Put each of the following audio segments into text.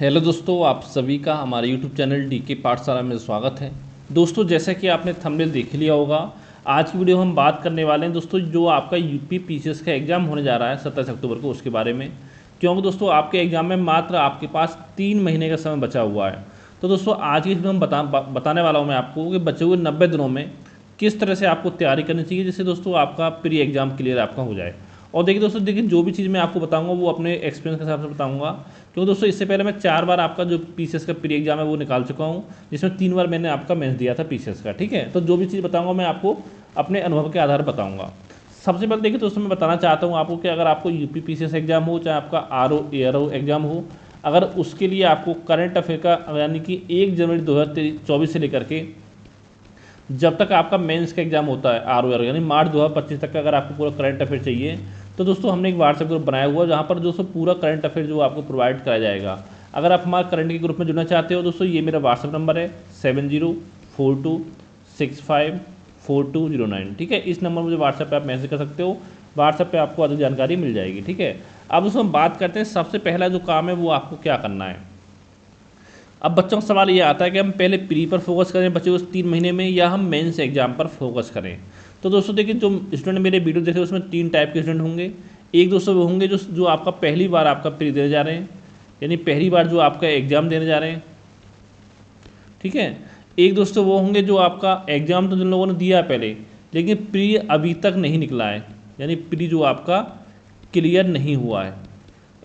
Hello दोस्तों, आप सभी का हमारे YouTube चैनल डीके पाठशाला में स्वागत है। दोस्तों, जैसा कि आपने थंबनेल देख लिया होगा, आज की वीडियो हम बात करने वाले हैं दोस्तों जो आपका यूपी पीसीएस का एग्ज़ाम होने जा रहा है 27 अक्टूबर को, उसके बारे में। क्योंकि दोस्तों आपके एग्ज़ाम में मात्र आपके पास 3 महीने का समय बचा हुआ है। तो दोस्तों आज की वीडियो में बताने वाला हूँ मैं आपको कि बचे हुए 90 दिनों में किस तरह से आपको तैयारी करनी चाहिए जिससे दोस्तों आपका प्री एग्ज़ाम क्लियर आपका हो जाए। और देखिए दोस्तों, देखिए जो भी चीज़ मैं आपको बताऊंगा वो अपने एक्सपीरियंस के हिसाब से बताऊंगा, क्योंकि दोस्तों इससे पहले मैं 4 बार आपका जो पीसीएस का प्री एग्जाम है वो निकाल चुका हूँ, जिसमें 3 बार मैंने आपका मेंस दिया था पीसीएस का। ठीक है, तो जो भी चीज़ बताऊंगा मैं आपको अपने अनुभव के आधार पर बताऊंगा। सबसे पहले देखिए दोस्तों, मैं बताना चाहता हूँ आपको कि अगर आपको यूपी पीसीएस एग्जाम हो, चाहे आपका आरओ एआरओ एग्जाम हो, अगर उसके लिए आपको करंट अफेयर का यानी कि 1 जनवरी 2024 से लेकर के जब तक आपका मेंस का एग्जाम होता है आर यानी मार्च 2025 तक का अगर आपको पूरा करंट अफेयर चाहिए, तो दोस्तों हमने एक व्हाट्सएप ग्रुप बनाया हुआ है जहाँ पर दोस्तों पूरा करंट अफेयर जो आपको प्रोवाइड कराया जाएगा। अगर आप हमारे करंट के ग्रुप में जुड़ना चाहते हो दोस्तों, ये मेरा व्हाट्सएप नंबर है 7042654209। ठीक है, इस नंबर मुझे व्हाट्सएप पर आप मैसेज कर सकते हो, व्हाट्सएप पर आपको अधिक जानकारी मिल जाएगी। ठीक है, अब उसमें बात करते हैं सबसे पहला जो काम है वो आपको क्या करना है। अब बच्चों का सवाल ये आता है कि हम पहले प्री पर फोकस करें बच्चे उस 3 महीने में, या हम मेंस एग्जाम पर फोकस करें। तो दोस्तों देखिए, जो स्टूडेंट मेरे वीडियो देखे उसमें 3 टाइप के स्टूडेंट होंगे। एक दोस्तों वो होंगे जो आपका पहली बार आपका प्री देने जा रहे हैं, यानी पहली बार जो आपका एग्ज़ाम देने जा रहे हैं। ठीक है, एक दोस्तों वो होंगे जो आपका एग्ज़ाम तो जिन लोगों ने दिया पहले, लेकिन प्री अभी तक नहीं निकला है, यानी प्री जो आपका क्लियर नहीं हुआ है,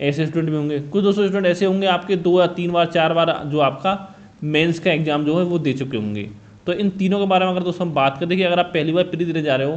ऐसे स्टूडेंट भी होंगे। कुछ दोस्तों स्टूडेंट ऐसे होंगे आपके 2 या 3 बार 4 बार जो आपका मेंस का एग्जाम जो है वो दे चुके होंगे। तो इन तीनों के बारे में अगर दोस्तों हम बात करें, देखिए अगर आप पहली बार प्री देने जा रहे हो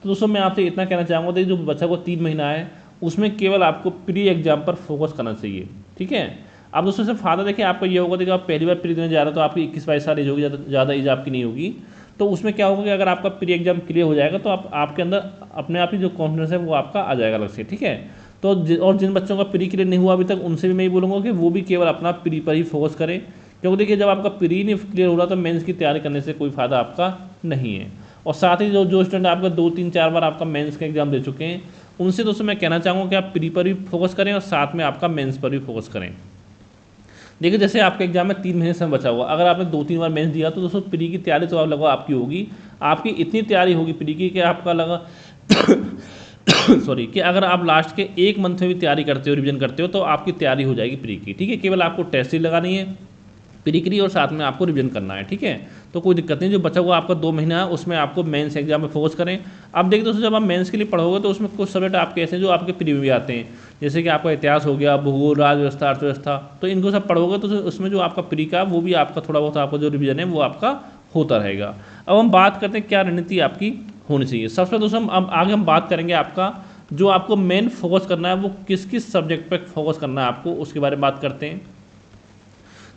तो दोस्तों मैं आपसे इतना कहना चाहूँगा, देखिए जो बच्चा को 3 महीना है उसमें केवल आपको प्री एग्जाम पर फोकस करना चाहिए। ठीक है, अब दोस्तों से फायदा देखिए आपका ये होगा, देखिए आप पहली बार प्री देने जा रहे हो तो आपकी 21-22 साल एज होगी, ज़्यादा एज आपकी नहीं होगी। तो उसमें क्या होगा कि अगर आपका प्री एग्जाम क्लियर हो जाएगा तो आपके अंदर अपने आप ही जो कॉन्फिडेंस है वो आपका आ जाएगा अलग से। ठीक है, तो और जिन बच्चों का प्री क्लियर नहीं हुआ अभी तक, उनसे भी मैं ये बोलूँगा कि वो भी केवल अपना प्री पर ही फोकस करें, क्योंकि देखिए जब आपका प्री नहीं क्लियर हो रहा तो मेंस की तैयारी करने से कोई फ़ायदा आपका नहीं है। और साथ ही जो स्टूडेंट आपका 2-3-4 बार आपका मेंस का एग्जाम दे चुके हैं, उनसे दोस्तों मैं कहना चाहूँगा कि आप प्री पर भी फोकस करें और साथ में आपका मेंस पर भी फोकस करें। देखिए जैसे आपके एग्जाम में 3 महीने समय बचा हुआ, अगर आपने 2-3 बार मेंस दिया तो दोस्तों प्री की तैयारी तो आप लगभग आपकी होगी, आपकी इतनी तैयारी होगी प्री की कि आपका लगा सॉरी, कि अगर आप लास्ट के 1 मंथ में भी तैयारी करते हो, रिवीजन करते हो, तो आपकी तैयारी हो जाएगी प्री की। ठीक है, केवल आपको टेस्ट ही लगानी है प्री की और साथ में आपको रिवीजन करना है। ठीक है, तो कोई दिक्कत नहीं, जो बचा हुआ आपका 2 महीना है उसमें आपको मेंस एग्जाम में फोकस करें। अब देखिए दोस्तों, जब आप मेंस के लिए पढ़ोगे तो उसमें कुछ सब्जेक्ट आपके ऐसे जो आपके प्री में भी आते हैं, जैसे कि आपका इतिहास हो गया, भूगोल, राज्य व्यवस्था, अर्थव्यवस्था, तो इनको सब पढ़ोगे तो उसमें जो आपका प्री का वो भी आपका थोड़ा बहुत आपका जो रिवीजन है वो आपका होता रहेगा। अब हम बात करते हैं क्या रणनीति आपकी होनी चाहिए। सबसे पहले दोस्तों अब आगे हम बात करेंगे आपका जो आपको मेन फोकस करना है वो किस किस सब्जेक्ट पर फोकस करना है आपको, उसके बारे में बात करते हैं।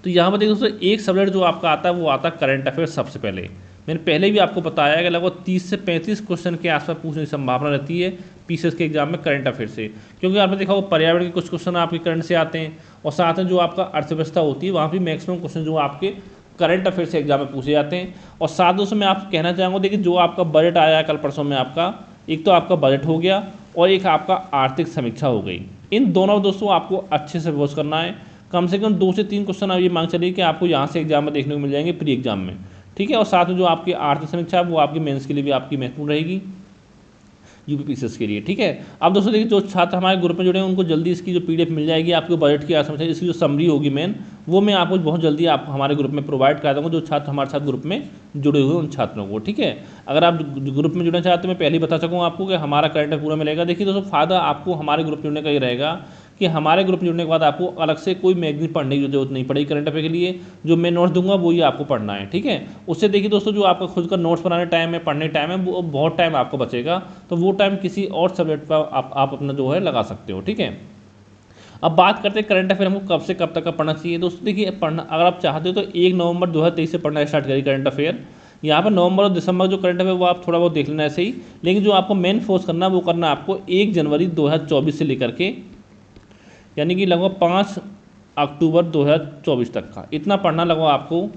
तो यहाँ पर देखिए दोस्तों, एक सब्जेक्ट जो आपका आता है वो आता है करंट अफेयर। सबसे पहले मैंने पहले भी आपको बताया है कि लगभग 30 से 35 क्वेश्चन के आसपास पूछने की संभावना रहती है पीसीएस के एग्जाम में करंट अफेयर से, क्योंकि आपने देखा वो पर्यावरण के कुछ क्वेश्चन आपके करंट से आते हैं, और साथ में जो आपका अर्थव्यवस्था होती है वहाँ भी मैक्सिमम क्वेश्चन जो आपके करंट अफेयर से एग्जाम में पूछे जाते हैं। और साथ दोस्तों मैं आपको कहना चाहूँगा, देखिए जो आपका बजट आया है कल परसों में, आपका एक तो आपका बजट हो गया और एक आपका आर्थिक समीक्षा हो गई। इन दोनों दोस्तों आपको अच्छे से फोकस करना है। कम से कम 2 से 3 क्वेश्चन आप ये मांग चलिए कि आपको यहाँ से एग्जाम में देखने को मिल जाएंगे प्री एग्जाम में। ठीक है, और साथ में जो आपकी आर्थिक समीक्षा है वो आपकी मेंस के लिए भी आपकी महत्वपूर्ण रहेगी, यूपी पीसीएस के लिए। ठीक है, अब दोस्तों देखिए जो छात्र हमारे ग्रुप में जुड़े हैं उनको जल्दी इसकी जो पीडीएफ मिल जाएगी, आपको बजट की समझ, इसकी जो समरी होगी मेन, वो मैं आपको बहुत जल्दी आप हमारे ग्रुप में प्रोवाइड करा दूँगा, जो छात्र हमारे साथ ग्रुप में जुड़े हुए उन छात्रों को। ठीक है, अगर आप ग्रुप में जुड़ना चाहते हैं, मैं पहले ही बता सकूँ आपको कि हमारा करंट पूरा मिलेगा। देखिए दोस्तों, फ़ायदा आपको हमारे ग्रुप में जुड़ने का ये रहेगा कि हमारे ग्रुप में जुड़ने के बाद आपको अलग से कोई मैगजीन पढ़ने की जरूरत नहीं पड़ेगी करंट अफेयर के लिए। जो मैं नोट्स दूंगा वो ही आपको पढ़ना है। ठीक है, उससे देखिए दोस्तों, जो आपका खुद का नोट्स बनाने टाइम है, पढ़ने टाइम है, वो बहुत टाइम आपको बचेगा, तो वो टाइम किसी और सब्जेक्ट पर आप अपना जो है लगा सकते हो। ठीक है, अब बात करते हैं करंट अफेयर हमको कब से कब तक का पढ़ना चाहिए। दोस्तों देखिए, पढ़ना अगर आप चाहते हो तो 1 नवंबर 2023 से पढ़ना स्टार्ट करिए करंट अफेयर। यहाँ पर नवंबर और दिसंबर जो करंट अफेयर वो आप थोड़ा बहुत देख लेना ऐसे ही, लेकिन जो आपको मेन फोर्स करना है वो करना आपको 1 जनवरी 2024 से लेकर के, यानी कि लगभग 5 अक्टूबर 2024 तक का, इतना पढ़ना लगभग आपको,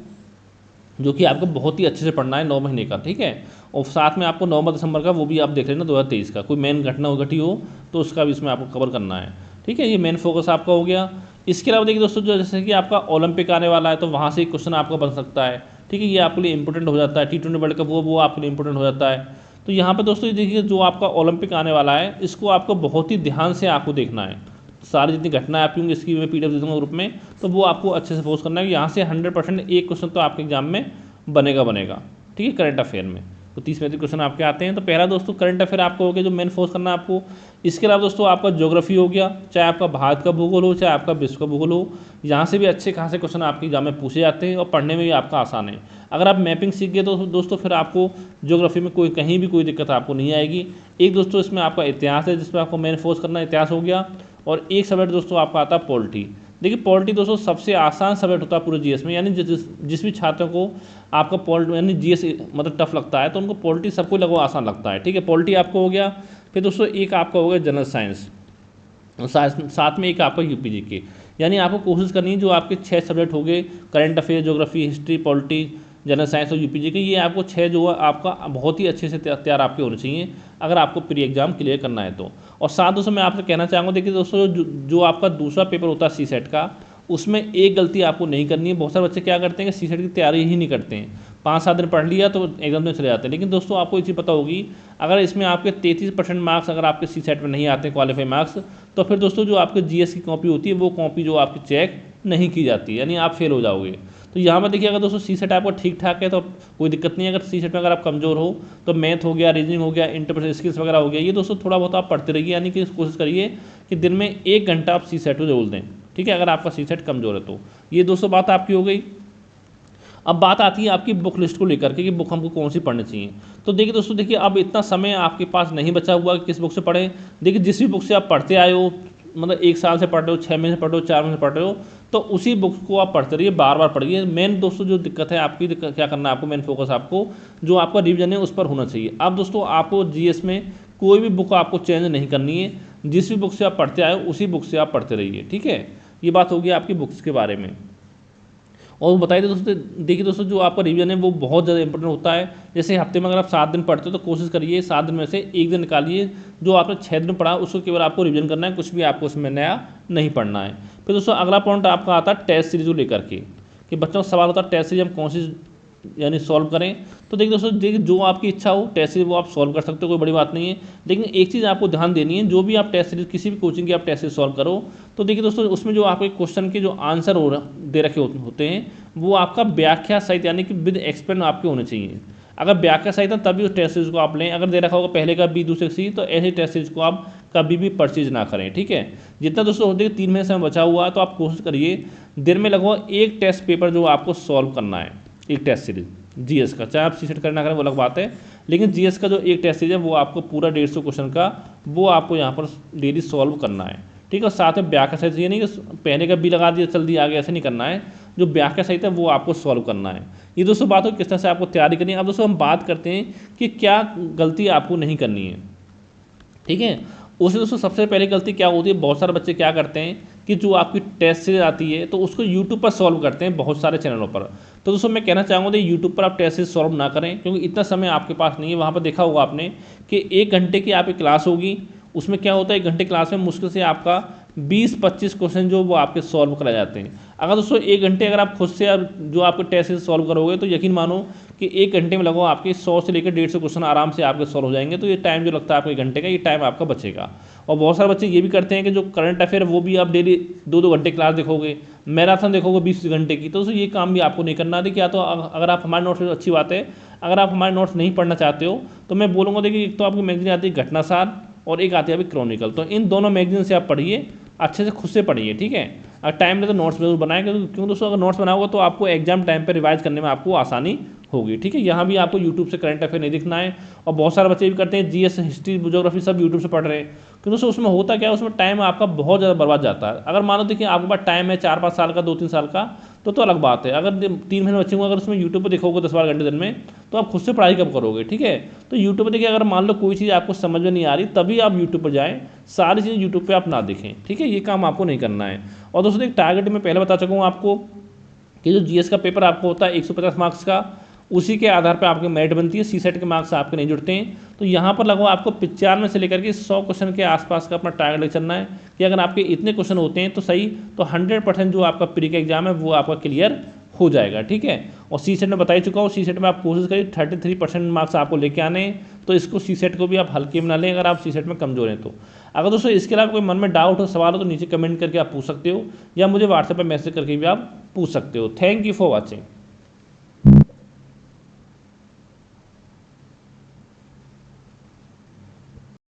जो कि आपको बहुत ही अच्छे से पढ़ना है 9 महीने का। ठीक है, और साथ में आपको नवंबर दिसंबर का वो भी आप देख लेना 2023 का, कोई मेन घटना घटी हो तो उसका भी इसमें आपको कवर करना है। ठीक है, ये मेन फोकस आपका हो गया। इसके अलावा देखिए दोस्तों, जो जैसे कि आपका ओलंपिक आने वाला है तो वहाँ से क्वेश्चन आपका बन सकता है, ठीक है, ये आपके लिए इंपॉर्टेंट हो जाता है। T20 वर्ल्ड कप वो आपके लिए इंपॉर्टेंट हो जाता है। तो यहाँ पे दोस्तों ये देखिए, जो आपका ओलंपिक आने वाला है इसको आपको बहुत ही ध्यान से आपको देखना है। सारी जितनी घटनाएं आपकी होंगी इसकी मैं PDF दे दूँगा ग्रुप में, तो वो आपको अच्छे से फोकस करना है कि यहाँ से 100% एक क्वेश्चन तो आपके एग्जाम में बनेगा, ठीक है, करंट अफेयर में। तो 30-35 क्वेश्चन आपके आते हैं। तो पहला दोस्तों करंट अफेयर आपको हो गया, जो मेन फोकस करना है आपको। इसके अलावा दोस्तों आपका ज्योग्राफी हो गया, चाहे आपका भारत का भूगोल हो चाहे आपका विश्व का भूगोल हो, यहाँ से भी अच्छे खासे क्वेश्चन आपके एग्जाम में पूछे जाते हैं और पढ़ने में भी आपका आसान है। अगर आप मैपिंग सीख गए तो दोस्तों फिर आपको ज्योग्राफी में कहीं भी कोई दिक्कत आपको नहीं आएगी। एक दोस्तों इसमें आपका इतिहास है, जिसमें आपको मेन फोकस करना है, इतिहास हो गया। और एक सब्जेक्ट दोस्तों आपका आता है पॉलिटी। देखिए पॉलिटी दोस्तों सबसे आसान सब्जेक्ट होता है पूरे GS में, यानी जिस भी छात्र को आपका पॉलिटी यानी GS मतलब टफ लगता है तो उनको पॉलिटी सबको लगभग आसान लगता है, ठीक है। पॉलिटी आपको हो गया। फिर दोस्तों एक आपका हो गया जनरल साइंस, साथ में एक आपका UPGK। यानी आपको कोशिश करनी है जो आपके 6 सब्जेक्ट हो गए, current affair, geography, history, polity, general science और UPGK, ये आपको 6 जो है आपका बहुत ही अच्छे से तैयार आपके होने चाहिए अगर आपको प्री एग्जाम क्लियर करना है तो। और साथ दोस्तों मैं आपसे कहना चाहूँगा, देखिए दोस्तों जो आपका दूसरा पेपर होता है CSET का, उसमें एक गलती आपको नहीं करनी है। बहुत सारे बच्चे क्या करते हैं कि CSET की तैयारी ही नहीं करते हैं, 5-7 दिन पढ़ लिया तो एग्जाम में चले जाते हैं। लेकिन दोस्तों आपको ये चीज़ पता होगी, अगर इसमें आपके 33% मार्क्स अगर आपके CSET में नहीं आते क्वालिफाई मार्क्स, तो फिर दोस्तों जो आपके GS की कॉपी होती है वो कॉपी जो आपकी चेक नहीं की जाती, यानी आप फेल हो जाओगे। तो यहाँ पर देखिए, अगर दोस्तों CSET आपका ठीक ठाक है तो कोई दिक्कत नहीं है। अगर CSET में अगर आप कमज़ोर हो तो मैथ हो गया, रीजनिंग हो गया, इंटरप्रेशन स्किल्स वगैरह हो गया, ये दोस्तों थोड़ा बहुत आप पढ़ते रहिए। यानी कि कोशिश करिए कि दिन में 1 घंटा आप CSET को जरूर दें, ठीक है, अगर आपका CSET कमज़ोर है तो। ये दोस्तों बात आपकी हो गई। अब बात आती है आपकी बुक लिस्ट को लेकर के कि बुक हमको कौन सी पढ़नी चाहिए। तो देखिए दोस्तों, देखिए अब इतना समय आपके पास नहीं बचा हुआ कि किस बुक से पढ़ें। देखिए जिस भी बुक से आप पढ़ते आए हो, मतलब 1 साल से पढ़ रहे हो, 6 महीने से पढ़ रहे हो, 4 महीने से पढ़ रहे हो, तो उसी बुक को आप पढ़ते रहिए, बार बार पढ़िए। मेन दोस्तों जो दिक्कत है आपकी, क्या करना है आपको, मेन फोकस आपको जो आपका रिवीजन है उस पर होना चाहिए। अब दोस्तों आपको GS में कोई भी बुक आपको चेंज नहीं करनी है, जिस भी बुक से आप पढ़ते आए उसी बुक से आप पढ़ते रहिए, ठीक है। ये बात होगी आपकी बुक्स के बारे में। और बताइए दोस्तों, देखिए दोस्तों जो आपका रिवीजन है वो बहुत ज़्यादा इंपॉर्टेंट होता है। जैसे हफ्ते में अगर आप 7 दिन पढ़ते हो तो कोशिश करिए 7 दिन में से 1 दिन निकालिए, जो आपने 6 दिन पढ़ा उसको केवल आपको रिवीजन करना है, कुछ भी आपको उसमें नया नहीं पढ़ना है। फिर दोस्तों अगला पॉइंट आपका आता है टेस्ट सीरीज को लेकर के, कि बच्चों का सवाल होता है टेस्ट सीरीज हम कौन सी यानी सॉल्व करें। तो देखिए दोस्तों, देखिए जो आपकी इच्छा हो टेस्ट सीरीज वो आप सॉल्व कर सकते हो, कोई बड़ी बात नहीं है। लेकिन एक चीज़ आपको ध्यान देनी है, जो भी आप टेस्ट सीरीज किसी भी कोचिंग की आप टेस्ट सीरीज सॉल्व करो, तो देखिए दोस्तों उसमें जो आपके क्वेश्चन के जो आंसर दे रखे होते हैं वो आपका व्याख्या सहित यानी कि विद एक्सप्लेन आपके होने चाहिए। अगर व्याख्या सहित है तभी उस टेस्ट सीरीज को आप लें। अगर दे रखा होगा पहले का B दूसरे C, तो ऐसे टेस्ट सीरीज को आप कभी भी परचेज ना करें, ठीक है। जितना दोस्तों होते हैं 3 महीने समय बचा हुआ है, तो आप कोशिश करिए दिन में लगभग 1 टेस्ट पेपर जो आपको सॉल्व करना है, एक टेस्ट सीरीज GS का, चाहे आप CSET करना करें वो अलग बात है, लेकिन GS का जो एक टेस्ट सीरीज है वो आपको पूरा 150 क्वेश्चन का वो आपको यहाँ पर डेली सॉल्व करना है, ठीक है। और साथ में व्याख्या सहित, ये नहीं कि पहले का B लगा दिया चल दिया आगे, ऐसे नहीं करना है। जो व्याख्या सहित है वो आपको सॉल्व करना है। ये दोस्तों बात हो किस तरह से आपको तैयारी करनी है। अब दोस्तों हम बात करते हैं कि क्या गलती आपको नहीं करनी है, ठीक है। उसमें दोस्तों सबसे पहले गलती क्या होती है, बहुत सारे बच्चे क्या करते हैं कि जो आपकी टेस्ट सीरीज आती है तो उसको यूट्यूब पर सॉल्व करते हैं बहुत सारे चैनलों पर। तो दोस्तों मैं कहना चाहूँगा यूट्यूब पर आप टेस्ट सीरीज सॉल्व ना करें, क्योंकि इतना समय आपके पास नहीं है। वहाँ पर देखा होगा आपने कि 1 घंटे की आपकी क्लास होगी, उसमें क्या होता है 1 घंटे क्लास में मुश्किल से आपका 20-25 क्वेश्चन जो वो आपके सॉल्व कराए जाते हैं। अगर दोस्तों 1 घंटे अगर आप खुद से जो आपके टेस्ट से सॉल्व करोगे तो यकीन मानो कि 1 घंटे में लगभग आपके 100 से लेकर 150 क्वेश्चन आराम से आपके सॉल्व हो जाएंगे। तो ये टाइम जो लगता है आपको 1 घंटे का, ये टाइम आपका बचेगा। और बहुत सारे बच्चे ये भी करते हैं कि जो करंट अफेयर वो भी आप डेली 2-2 घंटे क्लास देखोगे, मैराथन देखोगे 20 घंटे की, तो दोस्तों ये काम भी आपको नहीं करना। देखिए या तो अगर आप हमारे नोट्स, अच्छी बात है, अगर आप हमारे नोट्स नहीं पढ़ना चाहते हो तो मैं बोलूँगा देखिए, एक तो आपकी मैगजीन आती है घटनासार और एक आती है अभी क्रॉनिकल, तो इन दोनों मैगजीन से आप पढ़िए, अच्छे से खुद से पढ़िए, ठीक है। अगर टाइम ले तो नोट्स जरूर बनाएं, क्योंकि दोस्तों अगर नोट्स बनाओगे तो आपको एग्जाम टाइम पर रिवाइज करने में आपको आसानी होगी, ठीक है। यहाँ भी आपको यूट्यूब से करंट अफेयर नहीं दिखना है। और बहुत सारे बच्चे भी करते हैं GS, हिस्ट्री, ज्योग्राफी सब यूट्यूब से पढ़ रहे हैं, क्योंकि दोस्तों उसमें होता क्या है, उसमें टाइम आपका बहुत ज़्यादा बर्बाद जाता है। अगर मान लो देखिए आपके पास टाइम है 4-5 साल का, 2-3 साल का, तो अलग बात है। अगर 3 महीने बच्चे होंगे, अगर उसमें यूट्यूब पर देखोगे 10-12 घंटे दिन में, तो आप खुद से पढ़ाई कब करोगे, ठीक है। तो यूट्यूब पर देखिए, अगर मान लो कोई चीज़ आपको समझ में नहीं आ रही तभी आप यूट्यूब पर जाएँ, सारी चीज़ें यूट्यूब पर आप ना देखें, ठीक है। ये काम आपको नहीं करना है। और दोस्तों एक टारगेट मैं पहले बता चुका हूँ आपको कि जो GS का पेपर आपको होता है 150 मार्क्स का, उसी के आधार पर आपकी मेरिट बनती है, सी सेट के मार्क्स आपके नहीं जुड़ते हैं। तो यहाँ पर लगभग आपको 95 से लेकर के 100 क्वेश्चन के आसपास का अपना टारगेट लेकर चलना है कि अगर आपके इतने क्वेश्चन होते हैं तो सही, तो 100% जो आपका प्री का एग्जाम है वो आपका क्लियर हो जाएगा, ठीक है। और सी सेट में बता ही चुका हूँ, सी सेट में आप कोशिश करिए 33% मार्क्स आपको लेके आने हैं, तो इसको सी सेट को भी आप हल्के में ना लें अगर आप सी सेट में कमजोर हैं तो। अगर दोस्तों इसके अलावा कोई मन में डाउट हो, सवाल हो, तो नीचे कमेंट करके आप पूछ सकते हो, या मुझे व्हाट्सएप पर मैसेज करके भी आप पूछ सकते हो। Thank you for watching.